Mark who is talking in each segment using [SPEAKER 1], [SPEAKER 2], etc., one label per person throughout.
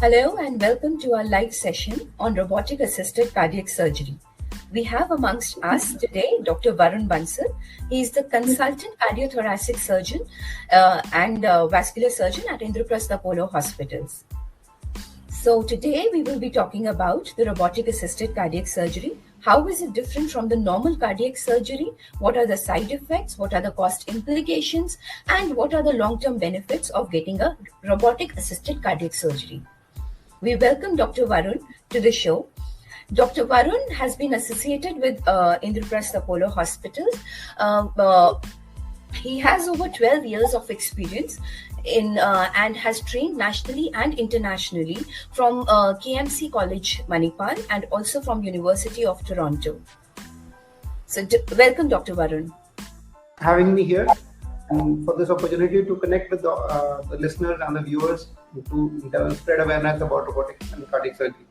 [SPEAKER 1] Hello and welcome to our live session on robotic assisted cardiac surgery. We have amongst us today Dr. Varun Bansal. He is the consultant cardiothoracic surgeon and vascular surgeon at Indraprastha Apollo Hospitals. So today we will be talking about the robotic assisted cardiac surgery. How is it different from the normal cardiac surgery? What are the side effects? What are the cost implications? And what are the long-term benefits of getting a robotic assisted cardiac surgery? We welcome Dr. Varun to the show. Dr. Varun has been associated with Indraprastha Apollo Hospitals. He has over 12 years of experience in and has trained nationally and internationally from KMC College, Manipal, and also from University of Toronto. So welcome, Dr. Varun.
[SPEAKER 2] Having me here and for this opportunity to connect with the listeners and the viewers to spread awareness about robotics and cardiac surgery.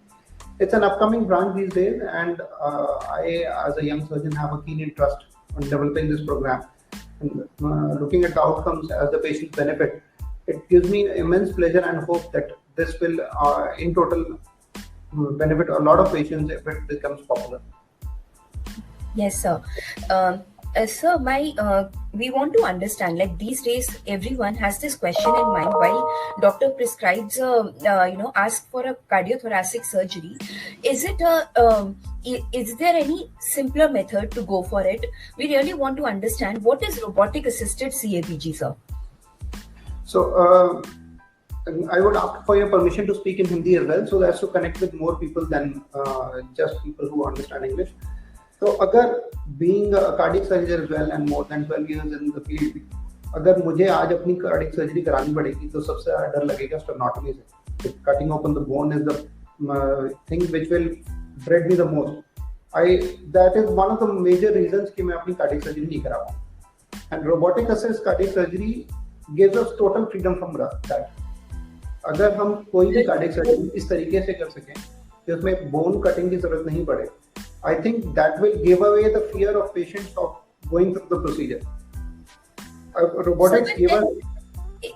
[SPEAKER 2] It's an upcoming branch these days, and I, as a young surgeon, have a keen interest in developing this program. And looking at the outcomes as the patient benefit, it gives me immense pleasure and hope that this will, in total, benefit a lot of patients if it becomes popular.
[SPEAKER 1] Yes, sir. Sir, we want to understand, like these days, everyone has this question in mind while doctor prescribes, ask for a cardiothoracic surgery. Is there any simpler method to go for it? We really want to understand what is robotic assisted CABG, sir.
[SPEAKER 2] So, I would ask for your permission to speak in Hindi as well, so as to connect with more people than just people who understand English. So, अगर being a cardiac surgeon as well and more than 12 years in the field, अगर मुझे आज अपनी cardiac surgery करानी पड़ेगी तो सबसे ज़्यादा डर लगेगा sternotomy से. Cutting open the bone is the thing which will dread me the most. That is one of the major reasons कि मैं अपनी cardiac surgery नहीं करा पाऊँ. And robotic assisted cardiac surgery gives us total freedom from that. अगर हम कोई भी cardiac surgery इस तरीके से कर सकें कि उसमें bone cutting की जरूरत नहीं पड़े, I think that will give away the fear of patients of going through the procedure. Robotics give us.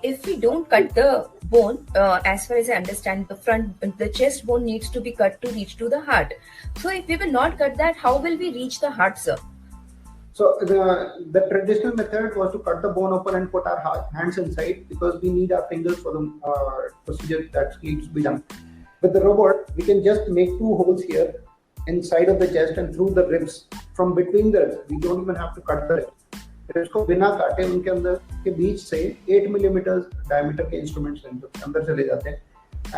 [SPEAKER 1] If we don't cut the bone, as far as I understand, the chest bone needs to be cut to reach to the heart. So if we will not cut that, how will we reach the heart, sir?
[SPEAKER 2] So the traditional method was to cut the bone open and put our hands inside because we need our fingers for the procedure that needs to be done. With the robot, we can just make two holes here inside of the chest and through the ribs. From between the ribs, we don't even have to cut the ribs. Ribs को बिना काटे उनके अंदर के बीच से 8 millimeters diameter के instruments अंदर चले जाते हैं,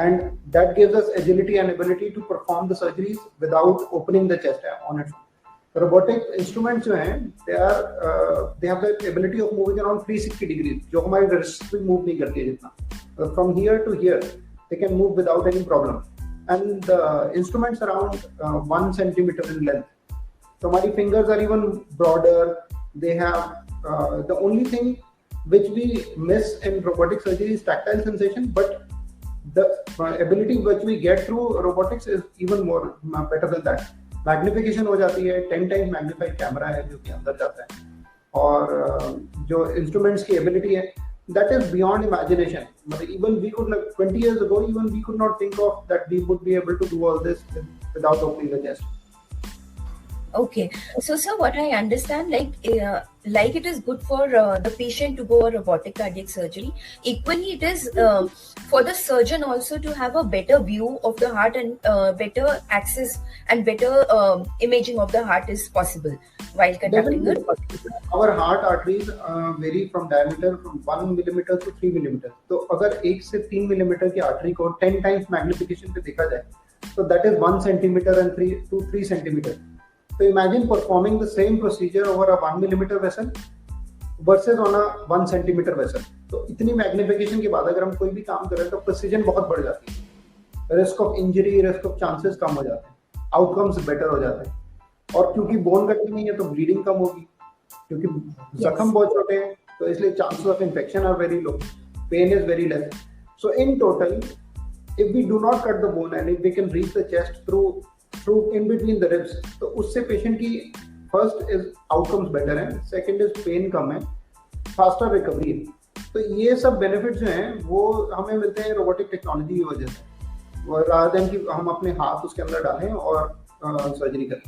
[SPEAKER 2] and that gives us agility and ability to perform the surgeries without opening the chest on its own. The robotic instruments जो हैं, they have the ability of moving around 360 degrees, जो हमारी wrist भी move नहीं करती है जितना. From here to here, they can move without any problem. And the instruments around 1 centimeter in length. So my fingers are even broader. They have the only thing which we miss in robotic surgery is tactile sensation, but the ability which we get through robotics is even more better than that. Magnification हो जाती है, 10 times magnified camera है जो कि अंदर जाता है, और जो instruments की ability है, that is beyond imagination. Even we could, 20 years ago, even we could not think of that we would be able to do all this without opening the chest.
[SPEAKER 1] Okay, so sir, what I understand, like it is good for the patient to go a robotic cardiac surgery. Equally, it is for the surgeon also to have a better view of the heart and better access and better imaging of the heart is possible while conducting the robotic.
[SPEAKER 2] Our heart arteries vary from diameter from 1 millimeter to 3 millimeter. So, अगर 1 से 3 millimeter की artery को 10 times magnification पे देखा जाए, so that is 1 centimeter and 3 to 3 centimeter. So imagine performing the same procedure over a 1 millimeter vessel versus on a 1 centimeter vessel. तो इतनी magnification के बाद अगर हम कोई भी काम कर रहे हैं तो precision बहुत बढ़ जाती है, risk of injury, risk of chances कम हो जाते हैं, outcomes better हो जाते हैं, और क्योंकि bone cutting नहीं है तो bleeding कम होगी, क्योंकि जख्म बहुत छोटे हैं तो इसलिए chances of infection are very low, pain is very less. So in total, if we do not cut the bone and if we can reach the chest through in between the ribs, तो उससे patient की first is outcomes better है, second is pen कम है, faster recovery है. तो ये सब benefits जो हैं वो हमें मिलते हैं रोबोटिक टेक्नोलॉजी की वजह से. rather than कि हम अपने हाथ उसके अंदर डालें और सर्जरी करें.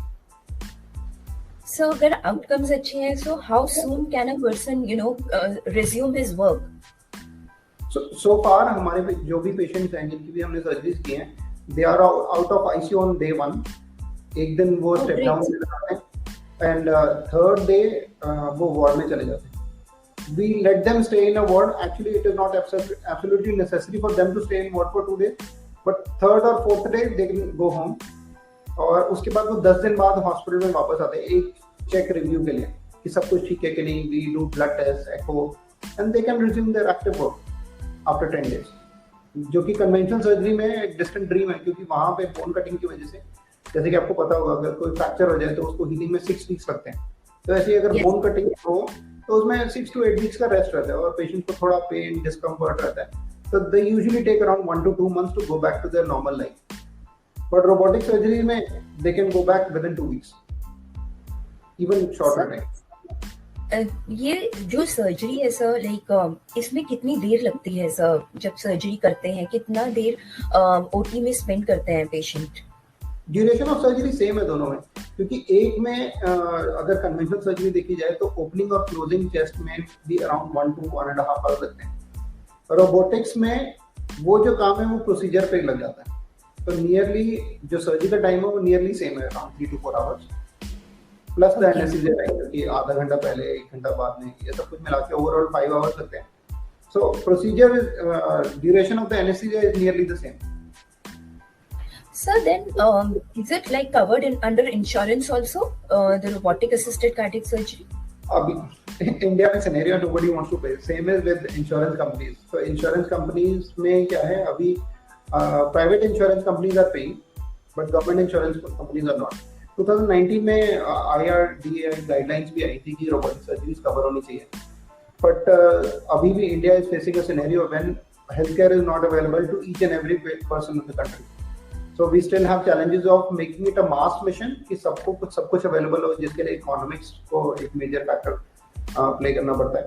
[SPEAKER 1] So अगर outcomes अच्छे हैं, so how soon can a person resume his work?
[SPEAKER 2] So far हमारे जो भी पेशेंट्स हैं जिनकी भी हमने सर्जरीज की हैं, they are out of ICU on day 1. एक दिन वो स्टेप डाउन ले जाते हैं एंड थर्ड डे वो वार्ड में चले जाते हैं. We let them stay in a ward. Actually, it is not absolutely necessary for them to stay in ward for 2 days, but third or fourth day they can go home. और उसके बाद वो 10 दिन बाद हॉस्पिटल में वापस आते हैं एक चेक रिव्यू के लिए कि सब कुछ ठीक है कि नहीं. We do blood test, echo, and they can resume their active work after 10 days, जो कि कन्वेंशनल सर्जरी में एक डिस्टेंट ड्रीम है, क्योंकि वहां पे बोन कटिंग की वजह से, जैसे कि आपको पता होगा, अगर कोई फ्रैक्चर हो जाए तो उसको हीलिंग में 6 वीक्स लगते हैं. तो ऐसे अगर बोन कटिंग हो तो उसमें 6 to 8 वीक्स का रेस्ट रहता है और पेशेंट को थोड़ा पेन डिस्कम्फर्ट रहता है. तो they usually take around 1 to 2 months to go back to their normal life. But robotic surgery में they can go back within 2 weeks, even shorter time.
[SPEAKER 1] ये जो सर्जरी है सर, लाइक इसमें कितनी देर लगती है सर? जब सर्जरी करते हैं कितना देर ओटी में स्पेंड करते हैं patient?
[SPEAKER 2] Duration of surgery same है दोनों में, क्योंकि एक में अगर कन्वेंशनल सर्जरी देखी जाए तो ओपनिंग और क्लोजिंग चेस्ट में भी अराउंड 1 to 1.5 hours लगते हैं. रोबोटिक्स में वो जो काम है वो प्रोसीजर पे लग जाता है. तो नियरली जो सर्जरी का टाइम है वो नियरली सेम है, around 3 to 4 hours. Plus the anaesthesia time कि आधा घंटा पहले 1 घंटा बाद में, ये सब कुछ मिला के ओवरऑल 5 hours लगते हैं. So procedure duration of the anaesthesia is nearly the same.
[SPEAKER 1] Sir, then is it like covered under insurance also, the robotic assisted cardiac surgery?
[SPEAKER 2] अभी इंडिया में scenario nobody wants to pay. Same is with insurance companies. So insurance companies में क्या है, अभी private insurance companies are paying, but government insurance companies are not. 2019 में IRDA guidelines भी आई थी कि रोबोटिक सर्जरीज कवर होनी चाहिए. बट अभी भी India is facing a scenario when health care is not available to each and every person in the country. So we still have challenges of making it a mass mission कि सबको सब कुछ available हो, जिसके लिए economics को एक major factor play करना पड़ता है.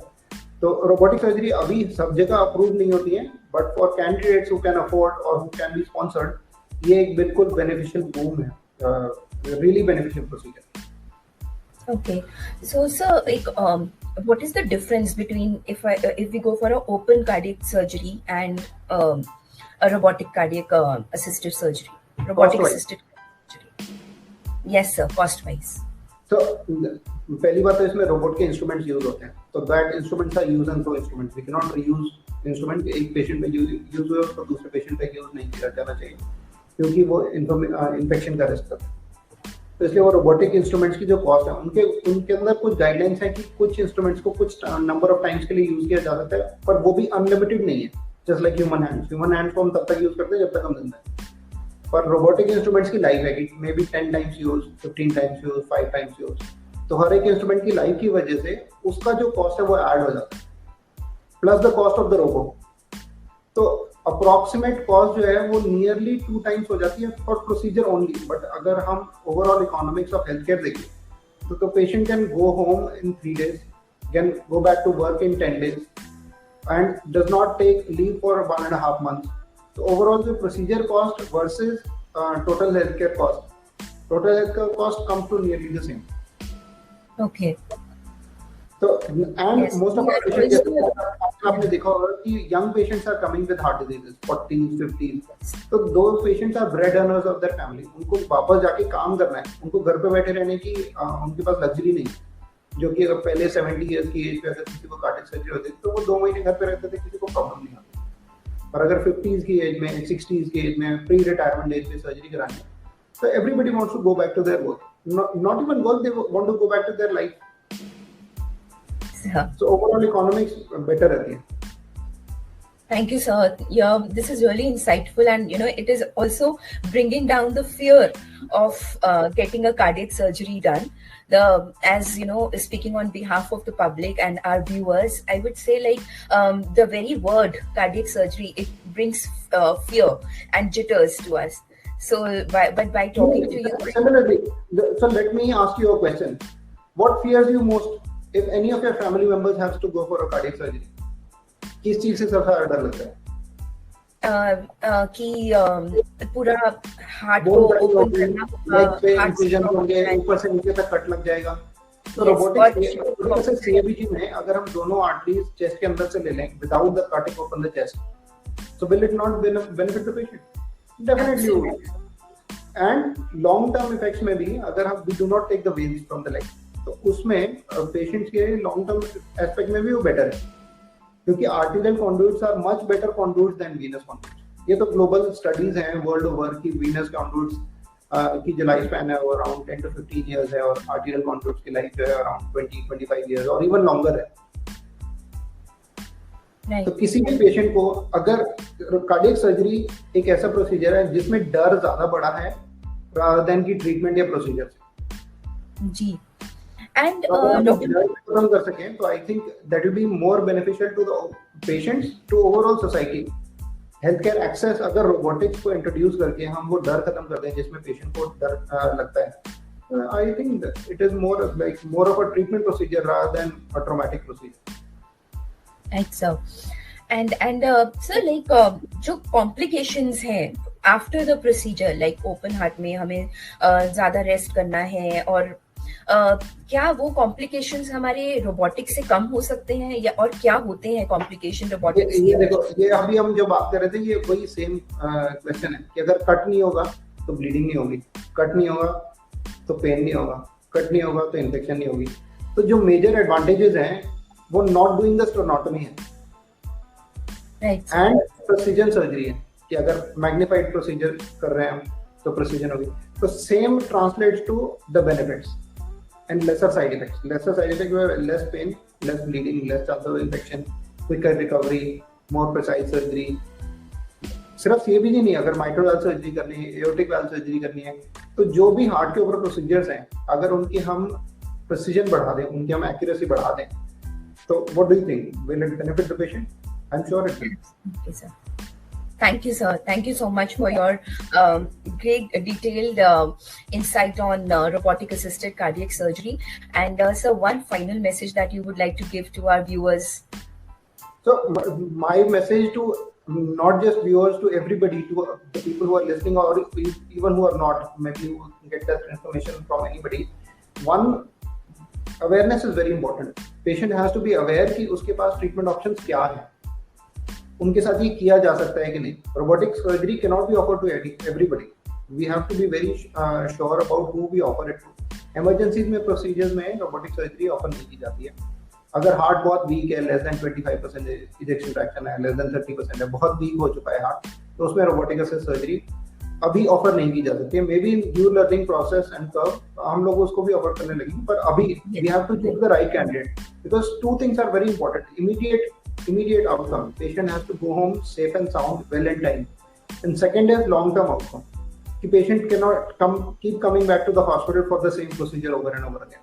[SPEAKER 2] तो रोबोटिक सर्जरी अभी सब जगह अप्रूव नहीं होती है, but for candidates who can afford और हु कैन बी स्पॉन्सर्ड, ये एक बिल्कुल बेनिफिशियल बूम है, really beneficial procedure.
[SPEAKER 1] Okay, so sir, what is the difference between if we go for a open cardiac surgery and a robotic cardiac assisted surgery? Robotic assisted surgery. Yes sir, cost wise.
[SPEAKER 2] So पहली बात तो इसमें robot के instruments use होते हैं, तो that instruments are use and throw instruments. We can not reuse instrument. एक patient में यूज हुए तो दूसरे पेशेंट पे यूज नहीं किया जाना चाहिए, क्योंकि वो इन्फेक्शन का रिस्क है. तो इसलिए वो रोबोटिक इंस्ट्रूमेंट्स की जो कॉस्ट है, उनके अंदर कुछ गाइडलाइंस है कि कुछ इंस्ट्रूमेंट्स को कुछ नंबर ऑफ टाइम्स के लिए यूज किया जा सकता है, पर वो भी अनलिमिटेड नहीं है. जस्ट लाइक ह्यूमन हैंड्स को हम तब तक यूज करते हैं जब तक हम जिंदा हैं. पर रोबोटिक इंस्ट्रूमेंट्स की लाइफ है कि may be 10 times use, 15 times use, 5 times use. तो हर एक इंस्ट्रूमेंट की लाइफ की वजह से उसका जो कॉस्ट है वो ऐड हो जाता है, plus the cost of the robo. तो अप्रोक्सीमेट कॉस्ट जो है वो नियरली 2 times हो जाती है फॉर प्रोसीजर ओनली. बट अगर हम overall economics of health care देखें तो patient can go home in 3 days, can go back to work in 10 days and does not take leave for 1.5 months. तो overall जो procedure cost versus total health care cost comes to nearly the same.
[SPEAKER 1] Okay.
[SPEAKER 2] तो and most of our patients, आपने देखा होगा कि young patients are coming with heart diseases, 40s 50s. तो दोस patients are bread earners of their family. उनको वापस जाके काम करना है, उनको घर पे बैठे रहने की उनके पास लग्जरी नहीं, जो कि अगर पहले 70 years की एज पे अगर किसी को कार्डियक सर्जरी होती तो वो 2 महीने घर पे रहते थे, किसी को प्रॉब्लम नहीं होती. और अगर 50s की एज में, 60s की एज में, प्री रिटायरमेंट एज पे सर्जरी करानी है, तो everybody wants to go back to their work. Not even work, they want to go back to their life. So overall economics better रहती है.
[SPEAKER 1] Thank you, sir. Yeah, this is really insightful, and it is also bringing down the fear of getting a cardiac surgery done. As speaking on behalf of the public and our viewers, I would say the very word cardiac surgery, it brings fear and jitters to us. So, but by talking to you,
[SPEAKER 2] similarly, so let me ask you a question. What fears you most if any of your family members has to go for a cardiac surgery? किस चीज से सबसे ज्यादा डर लगता है?
[SPEAKER 1] कि पूरा हार्ट को ओपन करना होगा,
[SPEAKER 2] इंसिजन होंगे, ऊपर से नीचे तक कट लग जाएगा। तो रोबोटिक्स से CABG में अगर हम दोनों आर्टरीज चेस्ट के अंदर से ले लें without the cutting open the chest, so will it not benefit the patient? Definitely will. And long term effects में भी अगर हम we do not take the veins from the leg, तो उसमें पेशेंट्स के लॉन्ग टर्म एस्पेक्ट में भी वो बेटर है, क्योंकि arterial conduits are much better conduits than venous conduits. ये तो ग्लोबल स्टडीज हैं वर्ल्ड ओवर की वीनस कॉन्ड्यूट्स की जो लाइफ स्पैन है वो अराउंड 10 to 15 इयर्स है, और आर्टेरियल कॉन्ड्यूट्स की लाइफ जो है अराउंड 20-25 इयर्स और इवन लॉन्गर है। तो किसी भी पेशेंट को अगर कार्डियक सर्जरी एक ऐसा प्रोसीजर है जिसमें डर ज्यादा बड़ा है rather than की ट्रीटमेंट या प्रोसीजर से
[SPEAKER 1] जी, एंड
[SPEAKER 2] खत्म कर सकें तो I think that will be more beneficial to the patients, to overall society. Health care access अगर रोबोटिक्स को इंट्रोड्यूस करके हम वो डर खत्म कर दें जिसमें पेशेंट को डर लगता है, I think it is more of a treatment procedure rather than a traumatic procedure.
[SPEAKER 1] Right, sir. And sir, like जो complications हैं after the procedure, like open heart में हमें ज़्यादा रेस्ट करना है, और क्या वो complications हमारे robotics से कम हो सकते हैं, या और क्या होते हैं complication robotics?
[SPEAKER 2] ये देखो, ये अभी हम जो बात कर रहे थे ये वही सेम क्वेश्चन है कि अगर कट नहीं होगा तो ब्लीडिंग नहीं होगी, कट नहीं होगा तो पेन नहीं होगा, कट नहीं होगा तो इन्फेक्शन नहीं होगी। तो जो मेजर एडवांटेजेस हैं वो नॉट डूइंग द स्टेनोटॉमी है एंड प्रेसिजन सर्जरी है, कि अगर मैग्नीफाइड प्रोसीजर कर रहे हैं हम तो प्रेसिजन होगी। तो same translates to the benefits and lesser side effects. Lesser side effect में less pain, less bleeding, less chance of infection, quicker recovery, more precise surgery. सिर्फ ये भी नहीं, अगर माइक्रो वाल्व सर्जरी करनी है, एओर्टिक वाल्व सर्जरी करनी है, तो जो भी हार्ट के ऊपर प्रोसीजर्स हैं अगर उनकी हम प्रेसिजन बढ़ा दें, उनकी हम एक्यूरेसी बढ़ा दें, so what do you think? Will it benefit the patient? I'm sure it will.
[SPEAKER 1] Okay, sir. Thank you, sir. Thank you so much for your great detailed insight on robotic assisted cardiac surgery. And sir, one final message that you would like to give to our viewers.
[SPEAKER 2] So my message to not just viewers, to everybody, to the people who are listening or even who are not, maybe you get that information from anybody. One, awareness is very important. Patient has to be aware कि उसके पास treatment options क्या हैं, उनके साथ ये किया जा सकता है कि नहीं। Robotic surgery cannot be offered to everybody. We have to be very sure about who we offer it to. Emergencies में प्रोसीजर्स में रोबोटिक सर्जरी ऑफर नहीं की जाती है। अगर हार्ट बहुत वीक है, लेस देन 25% इजेक्शन फ्रैक्शन है, लेस देन 30% है, बहुत वीक हो चुका है हार्ट, तो उसमें रोबोटिक असिस्ट सर्जरी अभी ऑफर नहीं की जा सकती है। Maybe in due learning process and curve हम लोग उसको भी ऑफर करने लगेंगे, पर अभी we have to choose the right candidate, because two things are very important. Immediate outcome, patient has to go home safe and sound, well and time, and second is long term outcome, कि patient can not keep coming back to the hospital for the same procedure over and over again.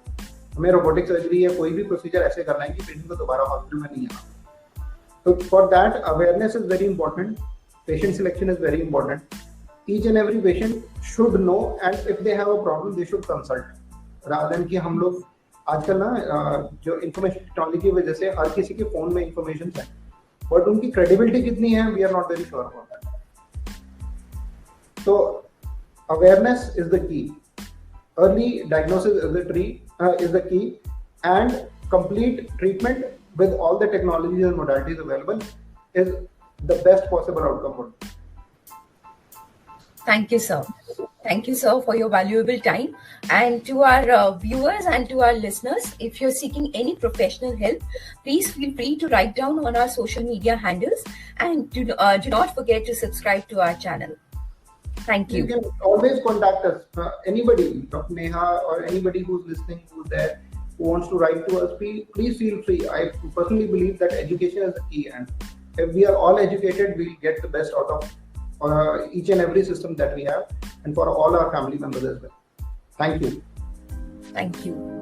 [SPEAKER 2] हमें robotic surgery या कोई भी procedure ऐसे करना है कि patient को दोबारा हॉस्पिटल में नहीं आना। तो for that awareness is very important, patient selection is very important. Each and every patient should know, and if they have a problem they should consult, rather than कि हम लोग आजकल ना जो इंफॉर्मेशन टेक्नोलॉजी की वजह से हर किसी के फोन में इंफॉर्मेशन है, बट उनकी क्रेडिबिलिटी कितनी है we are not very sure about that. तो awareness is the key, early diagnosis is the key, and complete treatment with all the technologies and modalities available is the best possible outcome for them.
[SPEAKER 1] Thank you, sir. Thank you, sir, for your valuable time. And to our viewers and to our listeners, if you're seeking any professional help, please feel free to write down on our social media handles, and do not forget to subscribe to our channel. Thank you.
[SPEAKER 2] You can always contact us. Anybody, Dr. Neha, or anybody who's listening, who's there, who wants to write to us, please feel free. I personally believe that education is the key, and if we are all educated, we'll get the best out of each and every system that we have, and for all our family members as well. Thank you.
[SPEAKER 1] Thank you.